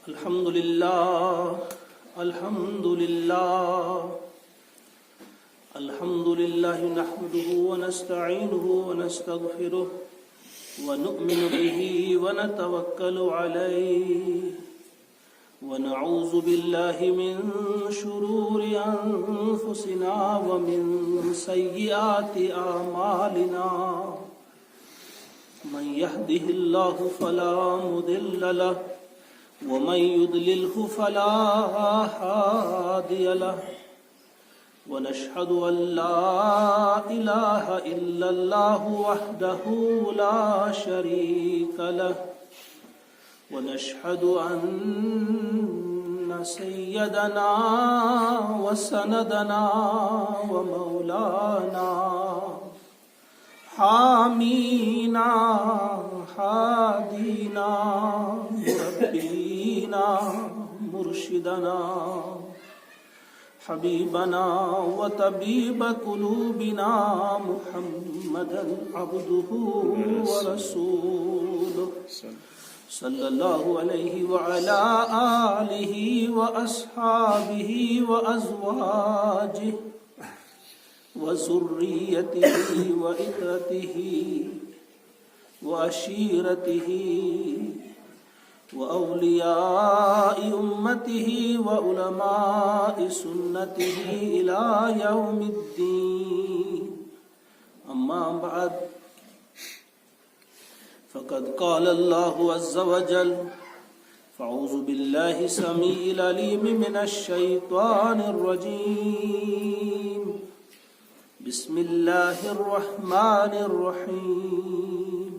الحمد لله الحمد لله الحمد لله نحمده ونستعينه ونستغفره ونؤمن به ونتوكل عليه ونعوذ بالله من شرور أنفسنا ومن سيئات أعمالنا من يهده الله فلا مضل له ومن يضلله فلا هادي له ونشهد أن لا إله إلا الله وحده لا شريك له ونشهد أن سيدنا وسندنا ومولانا حامينا هادينا مربينا مرشدنا حبيبنا وطبيب قلوبنا محمدا عبده ورسوله صلى الله عليه وعلى آله وأصحابه وأزواجه وذريته وإخوته وعشيرته وأولياء أمته وعلماء سنته إلى يوم الدين أما بعد فقد قال الله عز وجل فأعوذ بالله السميع العليم من الشيطان الرجيم بسم الله الرحمن الرحيم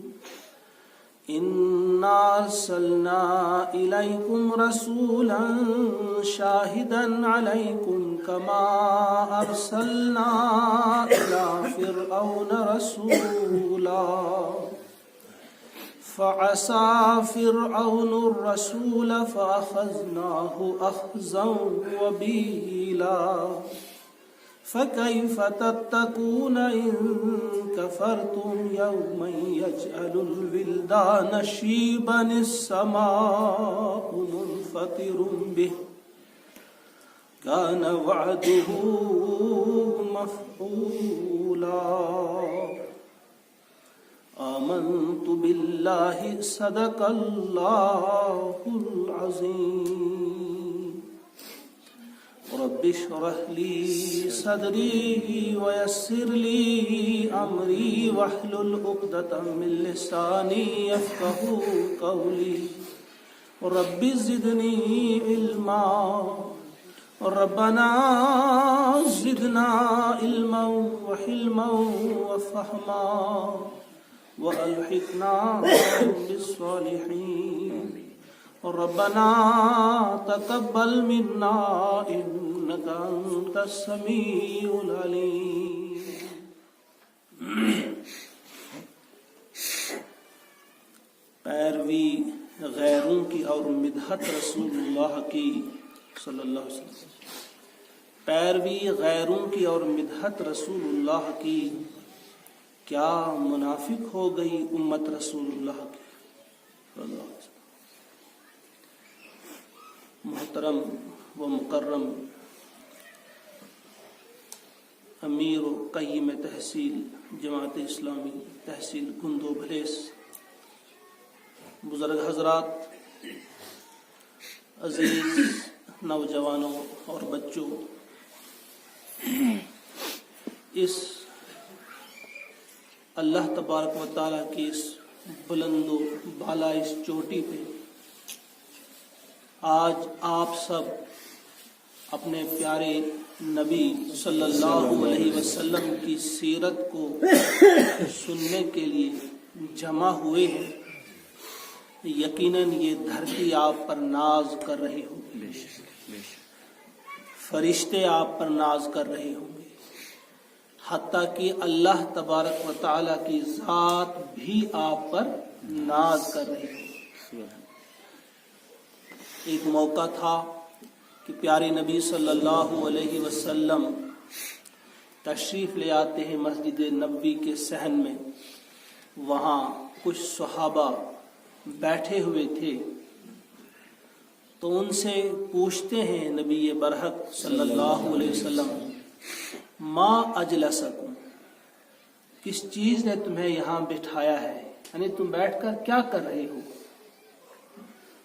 إنا أرسلنا إليكم رسولا شاهدا عليكم كما أرسلنا إلى فرعون رسولا فعصى فرعون الرسول فأخذناه أخذا وبيلا فكيف تتقون إن كفرتم يوما يجعل الولدان شيبا السماء منفطر به كان وعده مفعولا آمنت بالله صدق الله العظيم رب اشرح لي صدري ويسر لي أمري واحلل عقدة من لساني يفقهوا قولي رب زدني علما ربنا زدنا علما وحلما وفهما وألحقنا بالصالحين ربنا تقبل منا إنك أنت السميع العليم پیروی غیروں کی اور مدحت رسول اللہ کی صلی اللہ علیہ وسلم پیروی غیروں کی اور مدحت رسول اللہ کی کیا منافق ہو گئی امت رسول اللہ کی صلی اللہ علیہ وسلم۔ محترم و مکرم امیر و قیم تحصیل جماعت اسلامی تحصیل کندو بھلیس، بزرگ حضرات، عزیز نوجوانوں اور بچوں، اس اللہ تبارک و تعالیٰ کی اس بلند و بالا اس چوٹی پہ آج آپ سب اپنے پیارے نبی صلی اللہ علیہ وسلم کی سیرت کو سننے کے لیے جمع ہوئے ہیں۔ یقیناً یہ دھرتی آپ پر ناز کر رہی ہوگی، فرشتے آپ پر ناز کر رہے ہوں گے، حتیٰ کہ اللہ تبارک و تعالیٰ کی ذات بھی آپ پر ناز کر رہی ہوگی۔ ایک موقع تھا کہ پیارے نبی صلی اللہ علیہ وسلم تشریف لے آتے ہیں مسجد نبوی کے صحن میں، وہاں کچھ صحابہ بیٹھے ہوئے تھے تو ان سے پوچھتے ہیں نبی برحق صلی اللہ علیہ وسلم، ما اجلسکم، کس چیز نے تمہیں یہاں بٹھایا ہے، یعنی تم بیٹھ کر کیا کر رہے ہو؟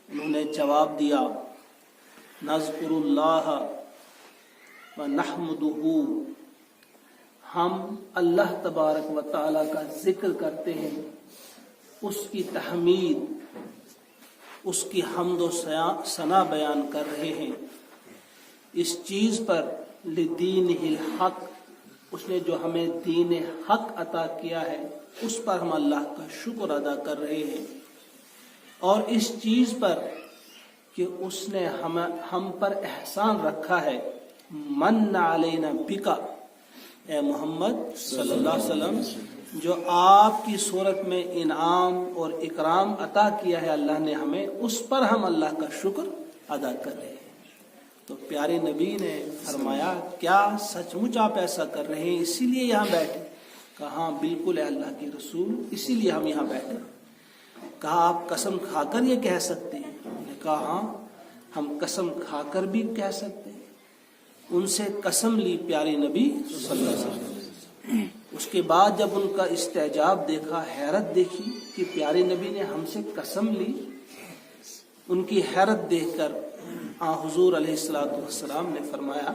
انہوں نے جواب دیا، نذکر اللہ ونحمدہ، ہم اللہ تبارک و تعالیٰ کا ذکر کرتے ہیں، اس کی تحمید، اس کی حمد و ثنا بیان کر رہے ہیں، اس چیز پر لدینہ الحق، اس نے جو ہمیں دین حق عطا کیا ہے اس پر ہم اللہ کا شکر ادا کر رہے ہیں، اور اس چیز پر کہ اس نے ہم پر احسان رکھا ہے، من علینا بکا، اے محمد صلی اللہ علیہ وسلم، جو آپ کی صورت میں انعام اور اکرام عطا کیا ہے اللہ نے ہمیں، اس پر ہم اللہ کا شکر ادا کر رہے ہیں۔ تو پیارے نبی نے فرمایا، کیا سچ مچ آپ ایسا کر رہے ہیں، اسی لیے یہاں بیٹھے؟ کہا ہاں بالکل ہے اللہ کے رسول، اسی لیے ہم یہاں بیٹھے۔ کہا آپ قسم کھا کر یہ کہہ سکتے ہیں؟ انہوں نے کہا ہاں ہم قسم کھا کر بھی کہہ سکتے ہیں۔ ان سے قسم لی پیارے نبی صلی اللہ علیہ وسلم۔ اس کے بعد جب ان کا استعجاب دیکھا، حیرت دیکھی کہ پیارے نبی نے ہم سے قسم لی، ان کی حیرت دیکھ کر حضور علیہ السلام نے فرمایا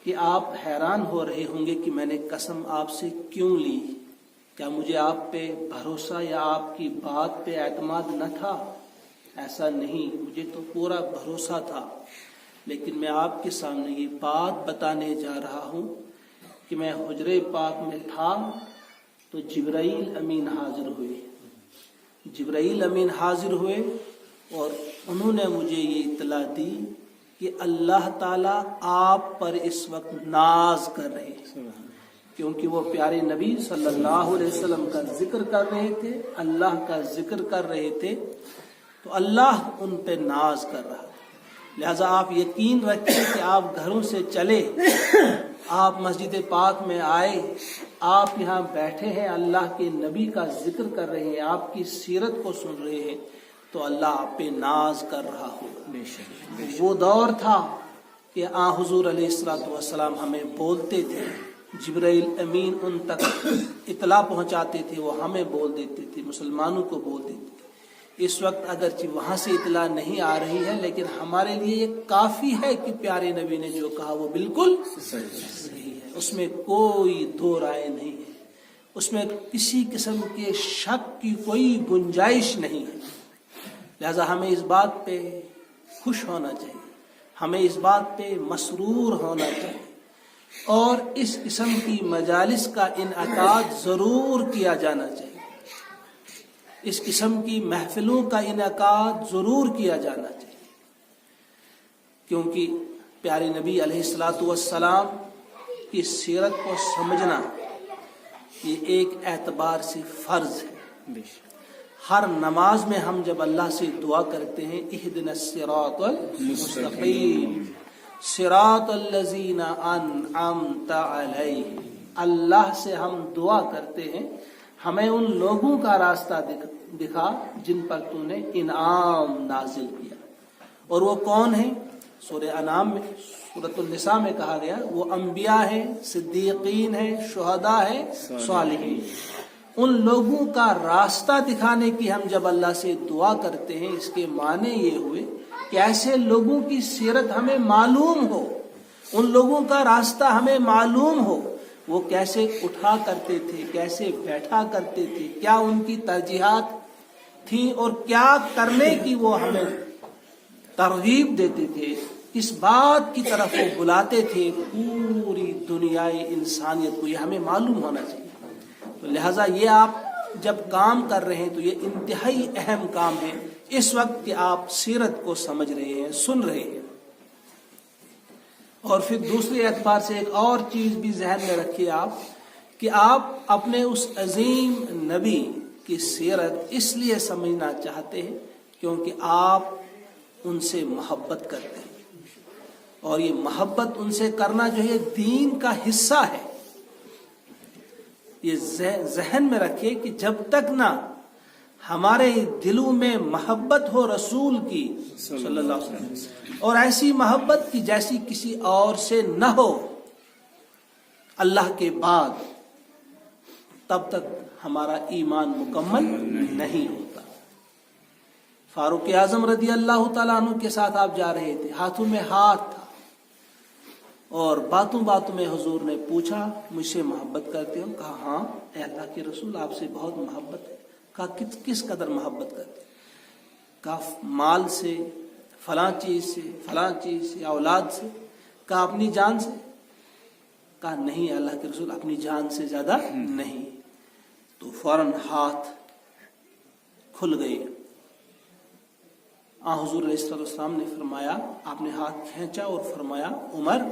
کہ آپ حیران ہو رہے ہوں گے کہ میں نے قسم آپ سے کیوں لی، کیا مجھے آپ پہ بھروسہ یا آپ کی بات پہ اعتماد نہ تھا؟ ایسا نہیں، مجھے تو پورا بھروسہ تھا، لیکن میں آپ کے سامنے یہ بات بتانے جا رہا ہوں کہ میں حجرے پاک میں تھا تو جبرائیل امین حاضر ہوئے، جبرائیل امین حاضر ہوئے اور انہوں نے مجھے یہ اطلاع دی کہ اللہ تعالیٰ آپ پر اس وقت ناز کر رہے ہیں، کیونکہ وہ پیارے نبی صلی اللہ علیہ وسلم کا ذکر کر رہے تھے، اللہ کا ذکر کر رہے تھے، تو اللہ ان پہ ناز کر رہا۔ لہذا آپ یقین رکھیں کہ آپ گھروں سے چلے، آپ مسجد پاک میں آئے، آپ یہاں بیٹھے ہیں، اللہ کے نبی کا ذکر کر رہے ہیں، آپ کی سیرت کو سن رہے ہیں، تو اللہ آپ پہ ناز کر رہا ہوگا۔ وہ دور تھا کہ حضور علیہ السلام ہمیں بولتے تھے، جبرائیل امین ان تک اطلاع پہنچاتے تھے، وہ ہمیں بول دیتے تھے، مسلمانوں کو بول دیتے تھے۔ اس وقت اگرچہ وہاں سے اطلاع نہیں آ رہی ہے، لیکن ہمارے لیے یہ کافی ہے کہ پیارے نبی نے جو کہا وہ بالکل صحیح ہے، اس میں کوئی دو رائے نہیں ہے، اس میں کسی قسم کے شک کی کوئی گنجائش نہیں ہے۔ لہذا ہمیں اس بات پہ خوش ہونا چاہیے، ہمیں اس بات پہ مسرور ہونا چاہیے، اور اس قسم کی مجالس کا انعقاد ضرور کیا جانا چاہیے، اس قسم کی محفلوں کا انعقاد ضرور کیا جانا چاہیے، کیونکہ پیارے نبی علیہ السلام کی سیرت کو سمجھنا یہ ایک اعتبار سے فرض ہے۔ ہر نماز میں ہم جب اللہ سے دعا کرتے ہیں، اہدنا الصراط المستقیم صراط الذین انعمت علیہم، اللہ سے ہم دعا کرتے ہیں ہمیں ان لوگوں کا راستہ دکھا جن پر تو نے انعام نازل کیا، اور وہ کون ہیں؟ سورہ انعام میں، سورۃ النساء میں کہا گیا وہ انبیاء ہیں، صدیقین ہیں، شہداء ہیں، صالحین۔ ان لوگوں کا راستہ دکھانے کی ہم جب اللہ سے دعا کرتے ہیں، اس کے معنی یہ ہوئے کہ ایسے لوگوں کی سیرت ہمیں معلوم ہو، ان لوگوں کا راستہ ہمیں معلوم ہو، وہ کیسے اٹھا کرتے تھے، کیسے بیٹھا کرتے تھے، کیا ان کی ترجیحات تھیں، اور کیا کرنے کی وہ ہمیں ترغیب دیتے تھے، کس بات کی طرف وہ بلاتے تھے پوری دنیائے انسانیت کو، یہ ہمیں معلوم ہونا چاہیے۔ تو لہٰذا یہ آپ جب کام کر رہے ہیں تو یہ انتہائی اہم کام ہے اس وقت کہ آپ سیرت کو سمجھ رہے ہیں، سن رہے ہیں۔ اور پھر دوسرے اعتبار سے ایک اور چیز بھی ذہن میں رکھیے آپ، کہ آپ اپنے اس عظیم نبی کی سیرت اس لیے سمجھنا چاہتے ہیں کیونکہ آپ ان سے محبت کرتے ہیں، اور یہ محبت ان سے کرنا جو ہے دین کا حصہ ہے۔ یہ ذہن میں رکھیے کہ جب تک نہ ہمارے دلوں میں محبت ہو رسول کی صلی اللہ علیہ وسلم، اور ایسی محبت کی جیسی کسی اور سے نہ ہو اللہ کے بعد، تب تک ہمارا ایمان مکمل نہیں ہوتا۔ فاروق اعظم رضی اللہ تعالیٰ عنہ کے ساتھ آپ جا رہے تھے، ہاتھوں میں ہاتھ تھا، اور باتوں باتوں میں حضور نے پوچھا مجھ سے محبت کرتے ہو؟ کہا ہاں اے اللہ کے رسول آپ سے بہت محبت ہے۔ کہا کس قدر محبت کرتے؟ کہا مال سے، فلاں چیز سے، فلاں چیز سے، اولاد سے؟ کہا اپنی جان سے؟ کہا نہیں اے اللہ کے رسول اپنی جان سے زیادہ نہیں۔ تو فوراً ہاتھ کھل گئے۔ حضور علیہ السلام نے فرمایا، آپ نے ہاتھ کھینچا اور فرمایا عمر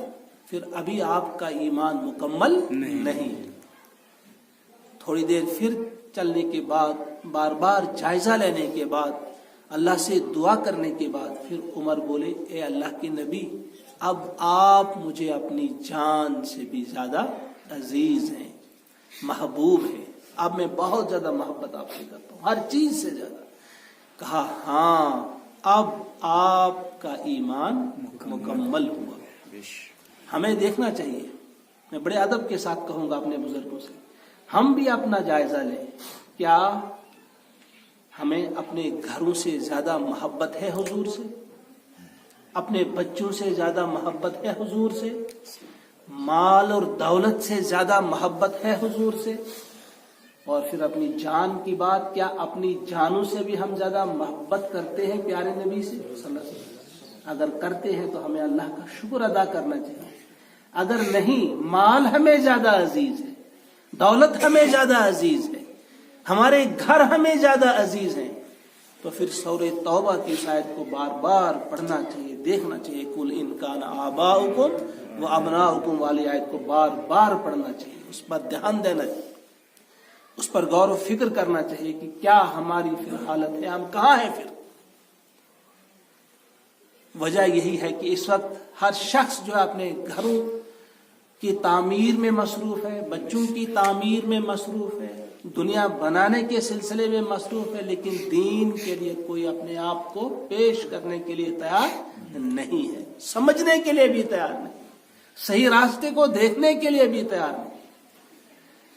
پھر ابھی آپ کا ایمان مکمل نہیں۔ تھوڑی دیر پھر چلنے کے بعد، بار بار جائزہ لینے کے بعد، اللہ سے دعا کرنے کے بعد پھر عمر بولے اے اللہ کے نبی اب آپ مجھے اپنی جان سے بھی زیادہ عزیز ہیں، محبوب ہیں، اب میں بہت زیادہ محبت آپ سے کرتا ہوں، ہر چیز سے زیادہ۔ کہا ہاں اب آپ کا ایمان مکمل ہوا۔ ہمیں دیکھنا چاہیے، میں بڑے ادب کے ساتھ کہوں گا اپنے بزرگوں سے، ہم بھی اپنا جائزہ لیں، کیا ہمیں اپنے گھروں سے زیادہ محبت ہے حضور سے؟ اپنے بچوں سے زیادہ محبت ہے حضور سے؟ مال اور دولت سے زیادہ محبت ہے حضور سے؟ اور پھر اپنی جان کی بات، کیا اپنی جانوں سے بھی ہم زیادہ محبت کرتے ہیں پیارے نبی سے صلی اللہ علیہ وسلم؟ اگر کرتے ہیں تو ہمیں اللہ کا شکر ادا کرنا چاہیے۔ اگر نہیں، مال ہمیں زیادہ عزیز ہے، دولت ہمیں زیادہ عزیز ہے، ہمارے گھر ہمیں زیادہ عزیز ہیں، تو پھر سورہ توبہ کی اس آیت کو بار بار پڑھنا چاہیے، دیکھنا چاہیے۔ قل ان کان آباؤکم و ابناؤکم والی آیت کو بار بار پڑھنا چاہیے، اس پر دھیان دینا چاہیے، اس پر غور و فکر کرنا چاہیے کہ کیا ہماری پھر حالت ہے، ہم کہاں ہیں پھر۔ وجہ یہی ہے کہ اس وقت ہر شخص جو ہے اپنے گھروں کی تعمیر میں مصروف ہے، بچوں کی تعمیر میں مصروف ہے، دنیا بنانے کے سلسلے میں مصروف ہے، لیکن دین کے لیے کوئی اپنے آپ کو پیش کرنے کے لیے تیار نہیں ہے، سمجھنے کے لیے بھی تیار نہیں، صحیح راستے کو دیکھنے کے لیے بھی تیار نہیں۔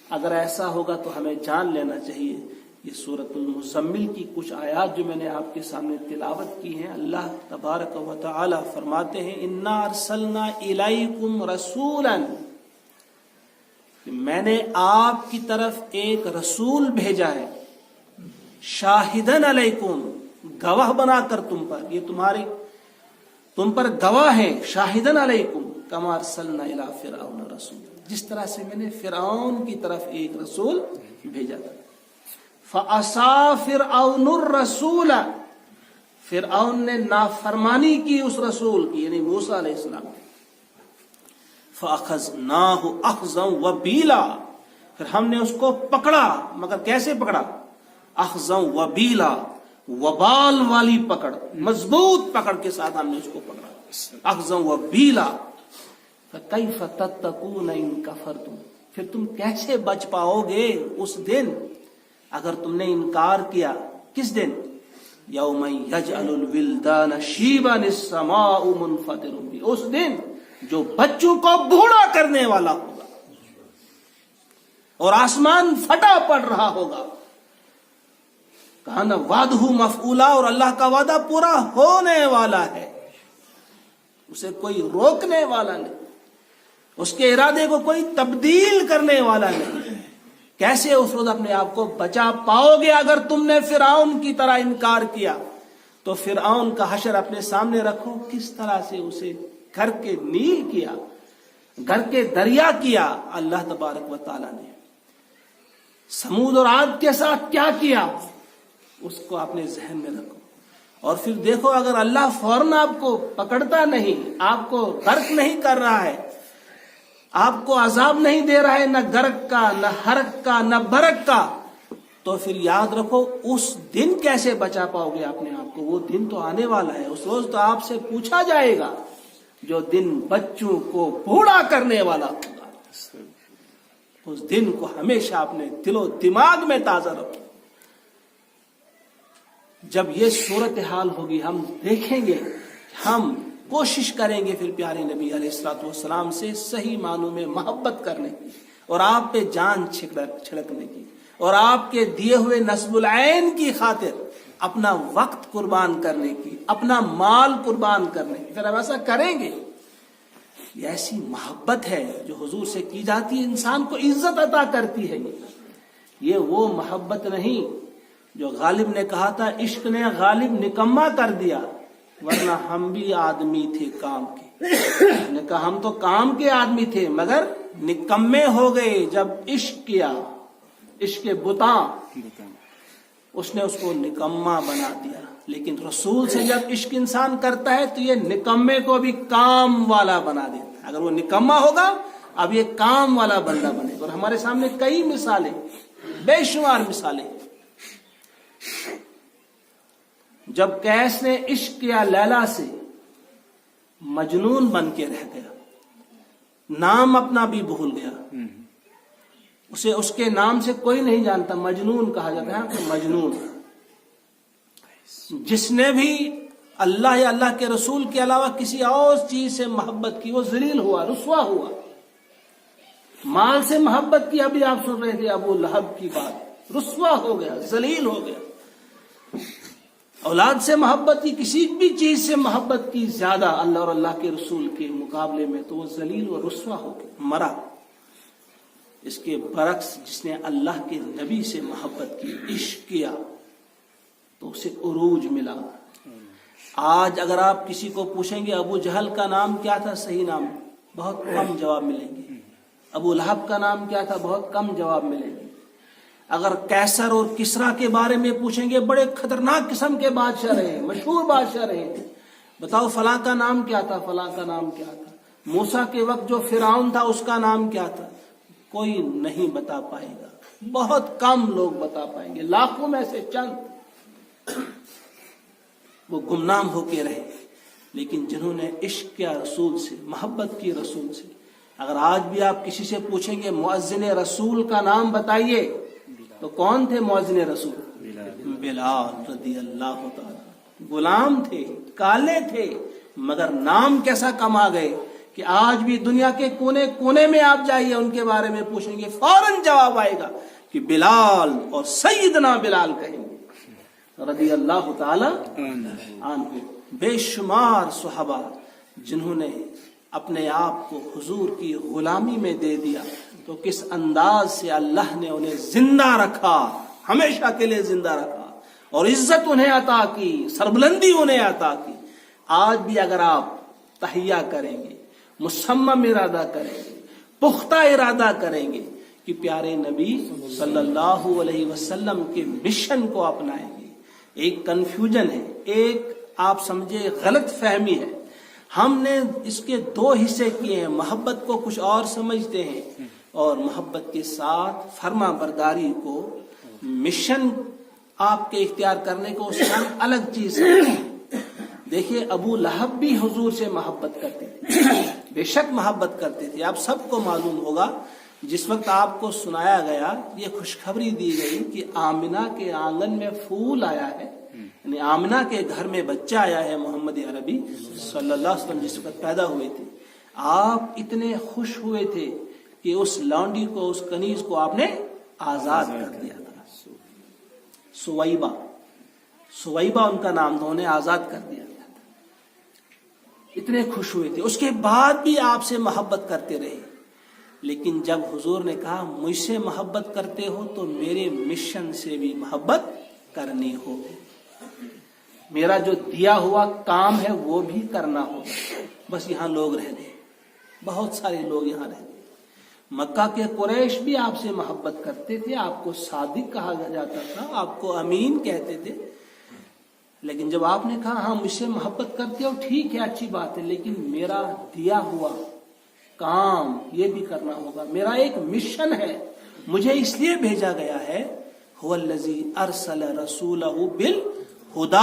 اگر ایسا ہوگا تو ہمیں جان لینا چاہیے۔ یہ سورۃ المزمل کی کچھ آیات جو میں نے آپ کے سامنے تلاوت کی ہیں، اللہ تبارک و تعالی فرماتے ہیں انا ارسلنا الیکم رسولا، میں نے آپ کی طرف ایک رسول بھیجا ہے، شاہدن علیکم، گواہ بنا کر تم پر، یہ تم پر گواہ ہے، شاہدن علیکم کما ارسلنا الی فرعون رسولا، جس طرح سے میں نے فرعون کی طرف ایک رسول بھیجا تھا۔ فَعَصَىٰ فِرْعَوْنُ الرَّسُولَ، فرعون نے نافرمانی کی اس رسول کی، یعنی موسیٰ علیہ السلام کی۔ فَأَخَذْنَاهُ أَخْذًا وَبِيلًا، پھر ہم نے اس کو پکڑا، مگر کیسے پکڑا؟ أَخْذًا وَبِيلًا، وبال والی پکڑ، مضبوط پکڑ کے ساتھ ہم نے اس کو پکڑا، أَخْذًا وَبِيلًا۔ فَكَيْفَ تَتَّقُونَ إِن كَفَرْتُمْ، پھر تم کیسے بچ پاؤ گے اس دن اگر تم نے انکار کیا۔ کس دن؟ یوم یجعل الولدان شیبا السماء منفطر بہ، اس دن جو بچوں کو بوڑھا کرنے والا ہوگا اور آسمان پھٹا پڑ رہا ہوگا۔ کہا نا وعدہ مفعولا، اور اللہ کا وعدہ پورا ہونے والا ہے، اسے کوئی روکنے والا نہیں، اس کے ارادے کو کوئی تبدیل کرنے والا نہیں۔ کیسے اس روز اپنے آپ کو بچا پاؤ گے اگر تم نے فرعون کی طرح انکار کیا؟ تو فرعون کا حشر اپنے سامنے رکھو، کس طرح سے اسے گھر کے نیل کیا، گھر کے دریا کیا اللہ تبارک و تعالی نے، سمود اور عاد کے ساتھ کیا کیا، اس کو اپنے ذہن میں رکھو۔ اور پھر دیکھو اگر اللہ فوراً آپ کو پکڑتا نہیں، آپ کو غرق نہیں کر رہا ہے، آپ کو عذاب نہیں دے رہا ہے، نہ غرق کا، نہ حرق کا، نہ برق کا، تو پھر یاد رکھو اس دن کیسے بچا پاؤ گے اپنے آپ کو۔ وہ دن تو آنے والا ہے، اس روز تو آپ سے پوچھا جائے گا، جو دن بچوں کو بوڑھا کرنے والا ہوگا۔ اس دن کو ہمیشہ اپنے دل و دماغ میں تازہ رکھو۔ جب یہ صورتحال ہوگی ہم دیکھیں گے، ہم کوشش کریں گے پھر پیارے نبی علیہ الصلوۃ والسلام سے صحیح معنوں میں محبت کرنے کی اور آپ پہ جان چھڑکنے کی اور آپ کے دیے ہوئے نصب العین کی خاطر اپنا وقت قربان کرنے کی، اپنا مال قربان کرنے کی. پھر ہم ایسا کریں گے. یہ ایسی محبت ہے جو حضور سے کی جاتی ہے، انسان کو عزت عطا کرتی ہے. یہ وہ محبت نہیں جو غالب نے کہا تھا عشق نے غالب نکما کر دیا، ورنہ ہم بھی آدمی تھے کام کے. نے کہا ہم تو کام کے آدمی تھے مگر نکمے ہو گئے جب عشق کیا. عشق بتاں اس نے اس کو نکما بنا دیا. لیکن رسول سے جب عشق انسان کرتا ہے تو یہ نکمے کو بھی کام والا بنا دیتا ہے. اگر وہ نکما ہوگا اب یہ کام والا بندہ بنے گا. اور ہمارے سامنے کئی مثالیں، بے شمار مثالیں. جب قیس نے عشق کیا لیلا سے، مجنون بن کے رہ گیا، نام اپنا بھی بھول گیا. اسے اس کے نام سے کوئی نہیں جانتا، مجنون کہا جاتا ہے. مجنون جس نے بھی اللہ یا اللہ کے رسول کے علاوہ کسی اور چیز سے محبت کی وہ ذلیل ہوا، رسوا ہوا. مال سے محبت کی، ابھی آپ سن رہے تھے ابو لہب کی بات، رسوا ہو گیا، ذلیل ہو گیا. اولاد سے محبت کی، کسی بھی چیز سے محبت کی زیادہ اللہ اور اللہ کے رسول کے مقابلے میں، تو وہ ذلیل و رسوا ہو گیا، مرا. اس کے برعکس جس نے اللہ کے نبی سے محبت کی، عشق کیا، تو اسے عروج ملا. آج اگر آپ کسی کو پوچھیں گے ابو جہل کا نام کیا تھا صحیح نام، بہت کم جواب ملیں گے. ابو لہب کا نام کیا تھا، بہت کم جواب ملیں گے. اگر قیصر اور کسرا کے بارے میں پوچھیں گے، بڑے خطرناک قسم کے بادشاہ رہے، مشہور بادشاہ رہے، بتاؤ فلاں کا نام کیا تھا، فلاں کا نام کیا تھا. موسیٰ کے وقت جو فرعون تھا اس کا نام کیا تھا، کوئی نہیں بتا پائے گا. بہت کم لوگ بتا پائیں گے، لاکھوں میں سے چند وہ گمنام ہو کے رہے. لیکن جنہوں نے عشق کیا رسول سے، محبت کی رسول سے. اگر آج بھی آپ کسی سے پوچھیں گے مؤذن رسول کا نام بتائیے، تو کون تھے مؤذن رسول؟ بلال رضی اللہ تعالی. غلام تھے، کالے تھے، مگر نام کیسا کما گئے کہ آج بھی دنیا کے کونے کونے میں آپ جائیے، ان کے بارے میں پوچھیں گے فوراً جواب آئے گا کہ بلال اور سیدنا بلال کہیں گے رضی اللہ تعالی عنہ. بے شمار صحابہ جنہوں نے اپنے آپ کو حضور کی غلامی میں دے دیا، تو کس انداز سے اللہ نے انہیں زندہ رکھا، ہمیشہ کے لیے زندہ رکھا، اور عزت انہیں عطا کی، سربلندی انہیں عطا کی. آج بھی اگر آپ تحیہ کریں گے، مصمم ارادہ کریں گے، پختہ ارادہ کریں گے کہ پیارے نبی صلی اللہ علیہ وسلم کے مشن کو اپنائیں گے. ایک کنفیوژن ہے، ایک آپ سمجھے غلط فہمی ہے. ہم نے اس کے دو حصے کیے ہیں، محبت کو کچھ اور سمجھتے ہیں اور محبت کے ساتھ فرما برداری کو، مشن آپ کے اختیار کرنے کو، اس کا الگ چیز ہے. دیکھیے ابو لہب بھی حضور سے محبت کرتے تھے، بے شک محبت کرتے تھے. آپ سب کو معلوم ہوگا جس وقت آپ کو سنایا گیا، یہ خوشخبری دی گئی کہ آمنہ کے آنگن میں پھول آیا ہے، یعنی آمنہ کے گھر میں بچہ آیا ہے، محمد عربی صلی اللہ علیہ وسلم جس وقت پیدا ہوئے تھے، آپ اتنے خوش ہوئے تھے کہ اس لانڈی کو، اس کنیز کو آپ نے آزاد کر دیا تھا. سویبہ ان کا نام تھا، انہیں آزاد کر دیا گیا تھا. اتنے خوش ہوئے تھے. اس کے بعد بھی آپ سے محبت کرتے رہے. لیکن جب حضور نے کہا مجھ سے محبت کرتے ہو تو میرے مشن سے بھی محبت کرنی ہو، میرا جو دیا ہوا کام ہے وہ بھی کرنا ہوگا. بس یہاں لوگ رہ گئے، بہت سارے لوگ یہاں رہ گئے. مکہ کے قریش بھی آپ سے محبت کرتے تھے، آپ کو صادق کہا جاتا تھا، آپ کو امین کہتے تھے. لیکن جب آپ نے کہا ہاں مجھ سے محبت کرتے ہو، ٹھیک ہے، اچھی بات ہے، لیکن میرا دیا ہوا کام یہ بھی کرنا ہوگا، میرا ایک مشن ہے، مجھے اس لیے بھیجا گیا ہے. هو الذی ارسل رسولہ بالہدی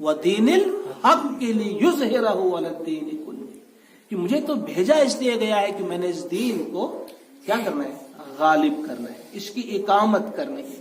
ودین الحق لیظہرہ علی الدین کلہ، کہ مجھے تو بھیجا اس لیے گیا ہے کہ میں نے اس دین کو کیا کرنا ہے، غالب کرنا ہے، اس کی اقامت کرنی ہے.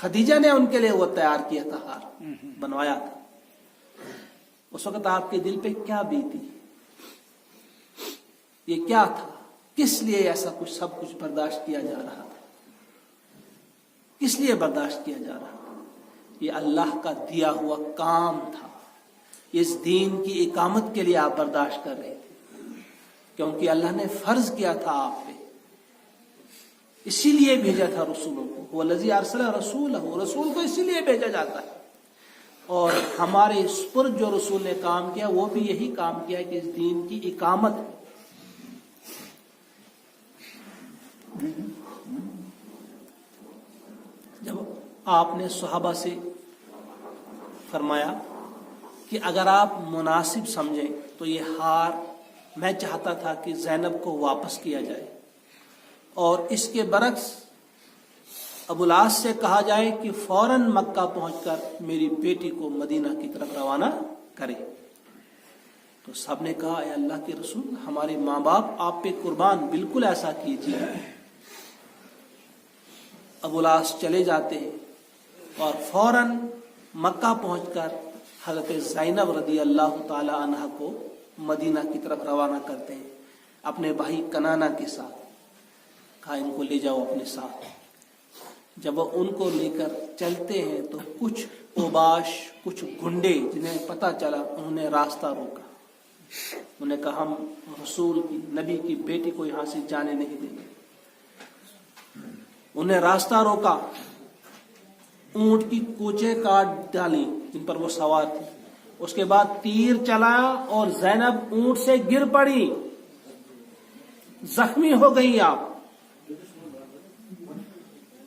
خدیجہ نے ان کے لیے وہ تیار کیا تھا، ہار بنوایا تھا۔ اس وقت آپ کے دل پہ کیا بیتی؟ یہ کیا تھا؟ کس لیے ایسا کچھ سب کچھ برداشت کیا جا رہا تھا؟ کس لیے برداشت کیا جا رہا تھا؟ یہ اللہ کا دیا ہوا کام تھا، اس دین کی اقامت کے لیے آپ برداشت کر رہے تھے، کیونکہ اللہ نے فرض کیا تھا آپ پہ، اسی لیے بھیجا تھا رسولوں کو۔ والذی ارسل رسولہ، رسول کو اسی لیے بھیجا جاتا ہے، اور ہمارے اس پر جو رسول نے کام کیا وہ بھی یہی کام کیا کہ اس دین کی اقامت ہے۔ جب آپ نے صحابہ سے فرمایا کہ اگر آپ مناسب سمجھیں تو یہ ہار میں چاہتا تھا کہ زینب کو واپس کیا جائے، اور اس کے برعکس ابو العاص سے کہا جائے کہ فوراً مکہ پہنچ کر میری بیٹی کو مدینہ کی طرف روانہ کرے۔ تو سب نے کہا اے اللہ کے رسول، ہمارے ماں باپ آپ پہ قربان، بالکل ایسا کیجیے۔ ابو العاص چلے جاتے ہیں اور فوراً مکہ پہنچ کر حضرت زینب رضی اللہ تعالی عنہ کو مدینہ کی طرف روانہ کرتے ہیں اپنے بھائی کنانہ کے ساتھ۔ کہا ان کو لے جاؤ اپنے ساتھ۔ جب وہ ان کو لے کر چلتے ہیں تو کچھ اوباش، کچھ گنڈے جنہیں پتہ چلا، انہوں نے راستہ روکا۔ انہوں نے کہا ہم رسول کی، نبی کی بیٹی کو یہاں سے جانے نہیں دیں گے۔ انہیں راستہ روکا، اونٹ کی کوچے کاٹ ڈالی جن پر وہ سوار تھی، اس کے بعد تیر چلایا اور زینب اونٹ سے گر پڑی، زخمی ہو گئی آپ،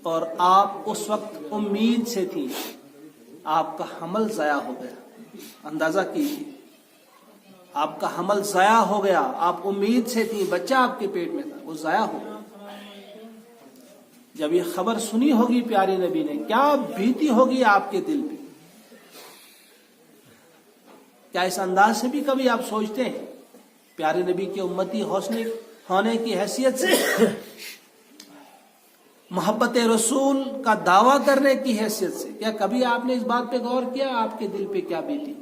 اور آپ اس وقت امید سے تھی، آپ کا حمل ضائع ہو گیا۔ اندازہ کیجیے، آپ کا حمل ضائع ہو گیا، آپ امید سے تھی، بچہ آپ کے پیٹ میں تھا، وہ ضائع ہو گیا۔ جب یہ خبر سنی ہوگی پیارے نبی نے، کیا بیتی ہوگی آپ کے دل پہ؟ کیا اس انداز سے بھی کبھی آپ سوچتے ہیں؟ پیارے نبی کے امتی ہونے کی حیثیت سے، محبت رسول کا دعویٰ کرنے کی حیثیت سے، کیا کبھی آپ نے اس بات پہ غور کیا آپ کے دل پہ کیا بیتی؟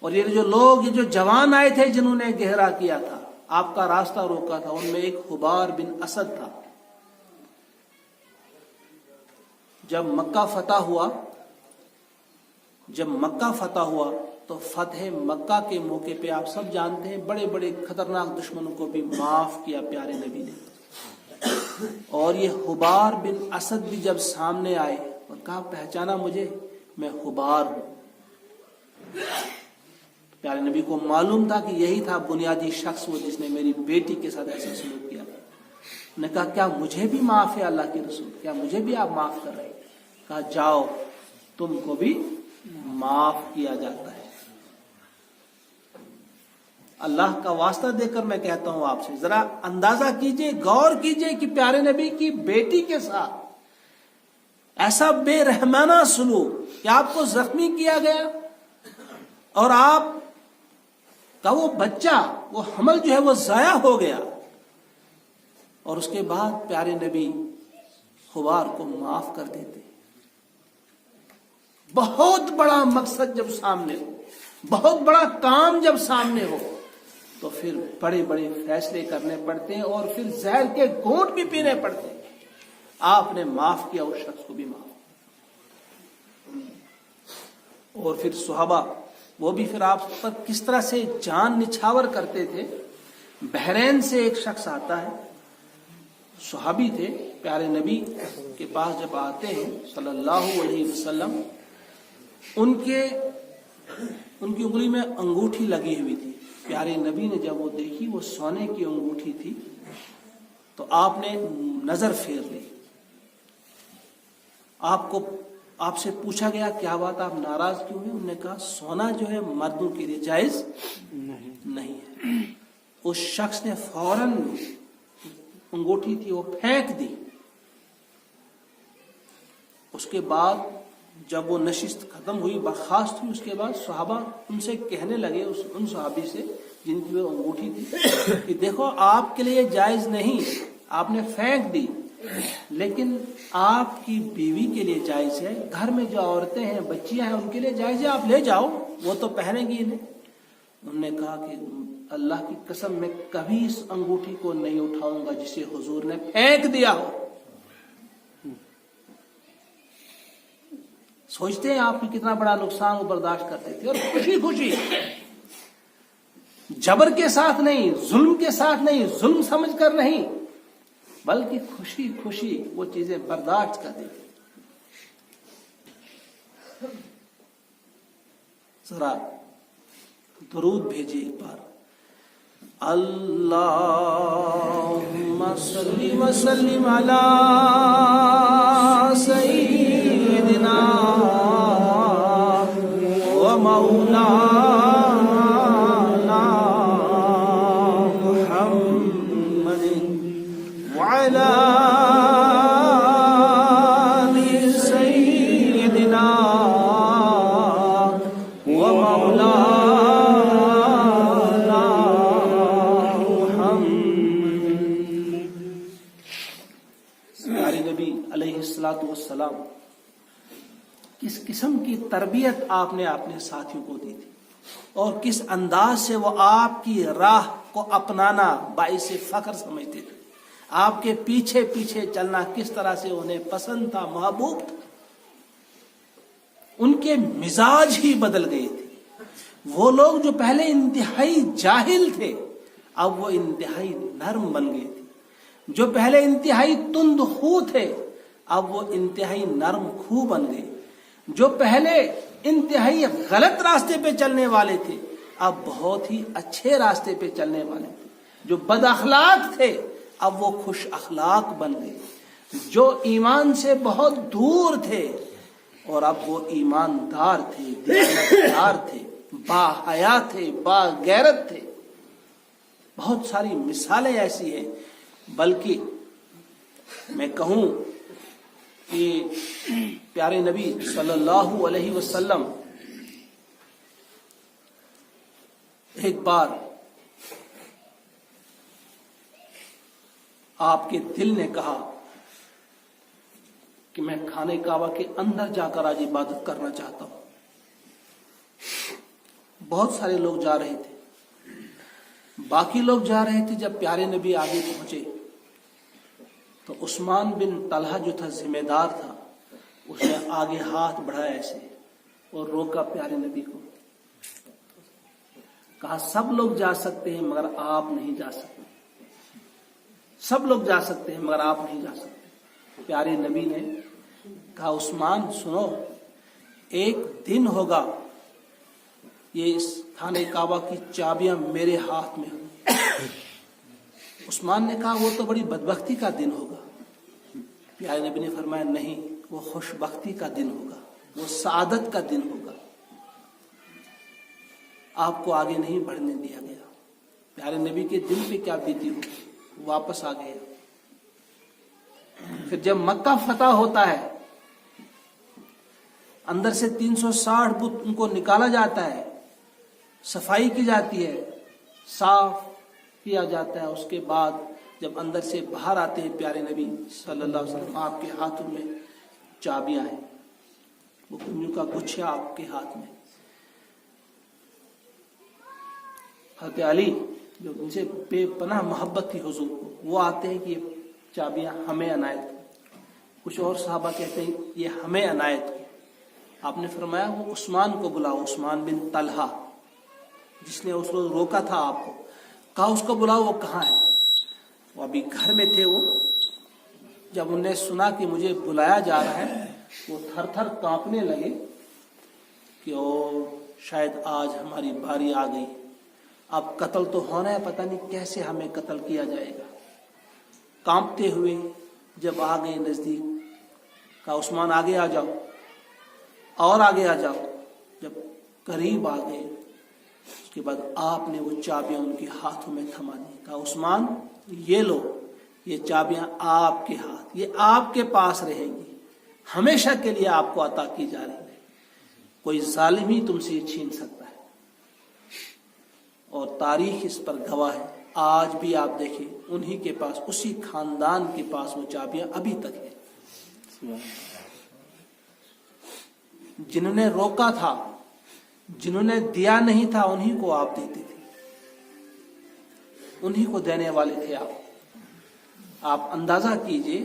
اور یہ جو لوگ، یہ جو جوان آئے تھے جنہوں نے گہرا کیا تھا، آپ کا راستہ روکا تھا، ان میں ایک حبار بن اسد تھا۔ جب مکہ فتح ہوا تو فتح مکہ کے موقع پہ آپ سب جانتے ہیں بڑے بڑے خطرناک دشمنوں کو بھی معاف کیا پیارے نبی نے۔ اور یہ حبار بن اسد بھی جب سامنے آئے اور کہا پہچانا مجھے، میں حبار ہوں۔ پیارے نبی کو معلوم تھا کہ یہی تھا بنیادی شخص وہ جس نے میری بیٹی کے ساتھ ایسا سلوک کیا۔ انہوں نے کہا کیا مجھے بھی معاف ہے اللہ کے رسول، کیا مجھے بھی آپ معاف کر رہے ہیں؟ کہا جاؤ، تم کو بھی معاف کیا جاتا ہے۔ اللہ کا واسطہ دے کر میں کہتا ہوں آپ سے، ذرا اندازہ کیجئے، غور کیجئے کہ پیارے نبی کی بیٹی کے ساتھ ایسا بے رحمانہ سلوک کہ آپ کو زخمی کیا گیا، اور آپ کا وہ بچہ، وہ حمل جو ہے وہ ضائع ہو گیا، اور اس کے بعد پیارے نبی حبار کو معاف کر دیتے۔ بہت بڑا مقصد جب سامنے ہو، بہت بڑا کام جب سامنے ہو، تو پھر بڑے بڑے فیصلے کرنے پڑتے ہیں، اور پھر زہر کے گھونٹ بھی پینے پڑتے ہیں۔ آپ نے معاف کیا، اس شخص کو بھی معاف۔ اور پھر صحابہ، وہ بھی پھر آپ پر کس طرح سے جان نچھاور کرتے تھے۔ بحرین سے ایک شخص آتا ہے، صحابی تھے، پیارے نبی کے پاس جب آتے ہیں صلی اللہ علیہ وسلم، ان کی انگلی میں انگوٹھی لگی ہوئی تھی۔ پیارے نبی نے جب وہ دیکھی، وہ سونے کی انگوٹھی تھی، تو آپ نے نظر پھیر لی۔ آپ سے پوچھا گیا کیا بات، آپ ناراض کیوں ہیں؟ انہوں نے کہا سونا جو ہے مردوں کے لیے جائز نہیں ہے۔ اس شخص نے فوراً انگوٹھی تھی وہ پھینک دی۔ اس کے بعد جب وہ نشست ختم ہوئی، برخاست ہوئی، اس کے بعد صحابہ ان سے کہنے لگے، ان صحابی سے جن کی وہ انگوٹھی تھی، کہ دیکھو آپ کے لیے جائز نہیں، آپ نے پھینک دی، لیکن آپ کی بیوی کے لیے جائز ہے، گھر میں جو عورتیں ہیں، بچیاں ہیں، ان کے لیے جائز ہے، آپ لے جاؤ، وہ تو پہنیں گی انہیں۔ انہوں نے کہا کہ اللہ کی قسم میں کبھی اس انگوٹھی کو نہیں اٹھاؤں گا جسے حضور نے پھینک دیا ہو۔ سوچتے ہیں آپ کی کتنا بڑا نقصان وہ برداشت کرتے تھے، اور خوشی خوشی، جبر کے ساتھ نہیں، ظلم کے ساتھ نہیں، ظلم سمجھ کر نہیں، بلکہ خوشی خوشی وہ چیزیں برداشت کرتے تھے۔ ذرا درود بھیجیے ایک بار، اللہم صلی وسلم علی سیدنا و مولانا محمد وعلی آل سیدنا و مولانا والسلام۔ کس قسم کی تربیت آپ نے اپنے ساتھیوں کو دی تھی، اور کس انداز سے وہ آپ کی راہ کو اپنانا باعث فخر سمجھتے تھے، آپ کے پیچھے پیچھے چلنا کس طرح سے انہیں پسند تھا، محبوب تھا۔ ان کے مزاج ہی بدل گئے تھے۔ وہ لوگ جو پہلے انتہائی جاہل تھے، اب وہ انتہائی نرم بن گئے تھے۔ جو پہلے انتہائی تند خو تھے، اب وہ انتہائی نرم خو بن گئے۔ جو پہلے انتہائی غلط راستے پہ چلنے والے تھے، اب بہت ہی اچھے راستے پہ چلنے والے تھے۔ جو بد اخلاق تھے، اب وہ خوش اخلاق بن گئے۔ جو ایمان سے بہت دور تھے، اور اب وہ ایماندار تھے، دیانتدار تھے، با حیا تھے، با غیرت تھے۔ بہت ساری مثالیں ایسی ہیں، بلکہ میں کہوں کہ پیارے نبی صلی اللہ علیہ وسلم ایک بار آپ کے دل نے کہا کہ میں خانہ کعبہ کے اندر جا کر آج عبادت کرنا چاہتا ہوں۔ بہت سارے لوگ جا رہے تھے، باقی لوگ جا رہے تھے۔ جب پیارے نبی آگے پہنچے تو عثمان بن طلحہ جو تھا، ذمہ دار تھا، اس نے آگے ہاتھ بڑھایا ایسے اور روکا پیارے نبی کو، کہا سب لوگ جا سکتے ہیں مگر آپ نہیں جا سکتے، سب لوگ جا سکتے ہیں مگر آپ نہیں جا سکتے۔ پیارے نبی نے کہا عثمان سنو، ایک دن ہوگا یہ اس خانہ کعبہ کی چابیاں میرے ہاتھ میں ہوں۔ عثمان نے کہا وہ تو بڑی بدبختی کا دن ہوگا۔ پیارے نبی نے فرمایا نہیں، وہ خوش بختی کا دن ہوگا، وہ سعادت کا دن ہوگا۔ آپ کو آگے نہیں بڑھنے دیا گیا۔ پیارے نبی کے دل پہ کیا بیتی ہو، واپس آ گئے۔ پھر جب مکہ فتح ہوتا ہے، اندر سے 360 بت ان کو نکالا جاتا ہے، صفائی کی جاتی ہے، صاف کیا جاتا ہے۔ اس کے بعد جب اندر سے باہر آتے ہیں پیارے نبی صلی اللہ علیہ وسلم، آپ کے ہاتھوں میں چابیاں ہیں، وہ کنجوں کا گچھا آپ کے ہاتھ میں۔ حضرت علی جو ان سے بے پناہ محبت تھی حضور کو، وہ آتے ہیں کہ یہ چابیاں ہمیں عنایت ہو۔ کچھ اور صحابہ کہتے ہیں یہ ہمیں عنایت ہو۔ آپ نے فرمایا وہ عثمان کو بلاؤ، عثمان بن طلحہ جس نے اس روز روکا تھا آپ کو، کہا اس کو بلاؤ، وہ کہاں ہے؟ وہ ابھی گھر میں تھے۔ وہ جب انہوں نے سنا کہ مجھے بلایا جا رہا ہے، وہ تھر تھر کانپنے لگے کہ او شاید آج ہماری باری آ گئی، اب قتل تو ہونا ہے، پتہ نہیں کیسے ہمیں قتل کیا جائے گا۔ کانپتے ہوئے جب آ گئے نزدیک، کہا عثمان آگے آ جاؤ، اور آگے آ جاؤ۔ جب قریب آ گئے، اس کے بعد آپ نے وہ چابیاں ان کے ہاتھوں میں تھما دی، کہا عثمان یہ لو، یہ چابیاں آپ کے ہاتھ، یہ آپ کے پاس رہیں گی، ہمیشہ کے لیے آپ کو عطا کی جا رہی ہے، کوئی ظالم ہی تم سے چھین سکتا ہے۔ اور تاریخ اس پر گواہ ہے آج بھی آپ دیکھیں انہی کے پاس، اسی خاندان کے پاس وہ چابیاں ابھی تک ہیں۔ جنہوں نے روکا تھا، جنہوں نے دیا نہیں تھا، انہی کو آپ دیتے تھے، انہی کو دینے والے تھے آپ اندازہ کیجئے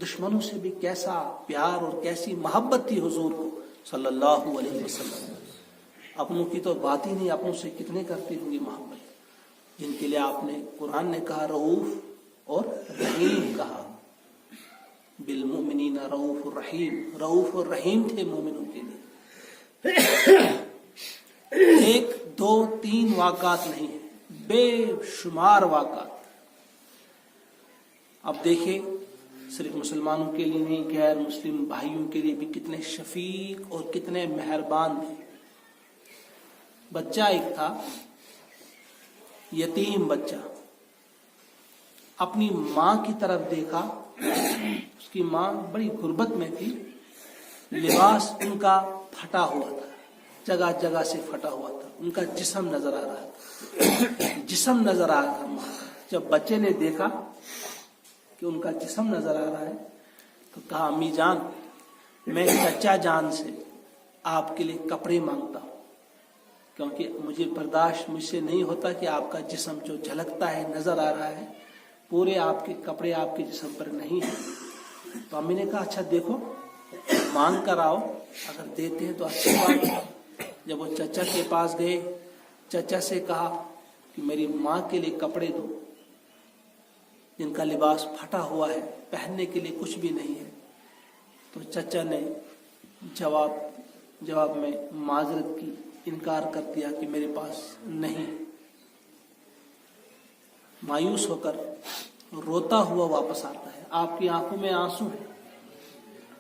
دشمنوں سے بھی کیسا پیار اور کیسی محبت تھی حضور کو صلی اللہ علیہ وسلم۔ اپنوں کی تو بات ہی نہیں، اپنوں سے کتنے کرتی ہوں گی محبت، جن کے لیے آپ نے قرآن نے کہا رؤوف اور رحیم کہا، بالمؤمنین رؤوف الرحیم، رؤوف اور رحیم تھے مومنوں کے لیے۔ ایک دو تین واقعات نہیں ہیں، بے شمار واقعات۔ اب دیکھیں صرف مسلمانوں کے لیے نہیں، غیر مسلم بھائیوں کے لیے بھی کتنے شفیق اور کتنے مہربان تھے۔ بچہ ایک تھا، یتیم بچہ، اپنی ماں کی طرف دیکھا، اس کی ماں بڑی غربت میں تھی، لباس ان کا پھٹا ہوا تھا، جگہ جگہ سے پھٹا ہوا تھا، ان کا جسم نظر آ رہا تھا، جسم نظر آ رہا تھا ماں کا۔ جب بچے نے دیکھا کہ ان کا جسم نظر آ رہا ہے تو کہا امی جان، میں چچا جان سے آپ کے لیے کپڑے مانگتا ہوں، کیونکہ مجھے برداشت مجھ سے نہیں ہوتا کہ آپ کا جسم جو جھلکتا ہے نظر آ رہا ہے، پورے آپ کے کپڑے آپ کے جسم پر نہیں ہیں۔ تو امی نے کہا اچھا دیکھو مانگ کر آؤ، اگر دیتے ہیں تو اچھی بات ہے۔ جب وہ چچا کے پاس گئے، چچا سے کہا کہ میری ماں کے لیے کپڑے دو، جن کا لباس پھٹا ہوا ہے، پہننے کے لیے کچھ بھی نہیں ہے۔ تو چچا نے جواب میں معذرت کی، انکار کر دیا کہ میرے پاس نہیں۔ مایوس ہو کر روتا ہوا واپس آتا ہے، آپ کی آنکھوں میں آنسو ہیں۔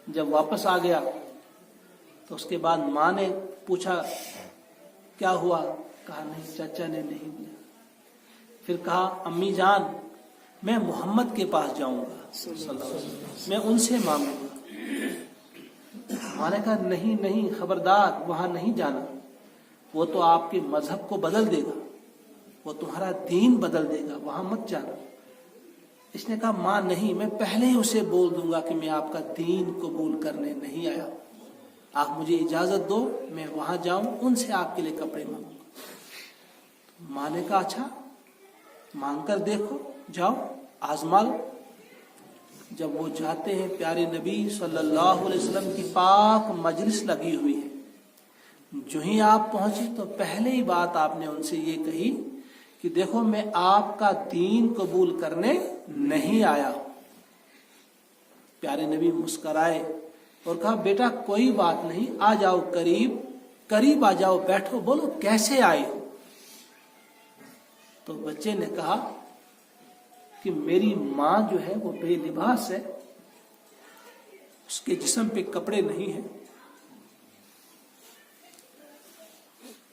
جب واپس آ گیا تو اس کے بعد ماں نے پوچھا کیا ہوا، کہا نہیں چچا نے نہیں دیا۔ پھر کہا امی جان، میں محمد کے پاس جاؤں گا صلی اللہ علیہ وسلم، میں ان سے مانگوں گا۔ ماں نے کہا نہیں نہیں، خبردار، وہاں نہیں جانا، وہ تو آپ کے مذہب کو بدل دے گا، وہ تمہارا دین بدل دے گا، وہاں مت جانا۔ اس نے کہا ماں نہیں، میں پہلے ہی اسے بول دوں گا کہ میں آپ کا دین قبول کرنے نہیں آیا، آپ مجھے اجازت دو، میں وہاں جاؤں، ان سے آپ کے لیے کپڑے مانگوں گا۔ ماں نے کہا اچھا مانگ کر دیکھو، جاؤ آزما لو۔ جب وہ جاتے ہیں، پیارے نبی صلی اللہ علیہ وسلم کی پاک مجلس لگی ہوئی ہے، جو ہی آپ پہنچے تو پہلے ہی بات آپ نے ان سے یہ کہی کہ دیکھو میں آپ کا دین قبول کرنے نہیں آیا ہوں۔ پیارے نبی مسکرائے اور کہا بیٹا کوئی بات نہیں، آ جاؤ قریب آ جاؤ، بیٹھو، بولو کیسے آئے ہو۔ تو بچے نے کہا کہ میری ماں جو ہے وہ بے لباس ہے، اس کے جسم پہ کپڑے نہیں ہیں،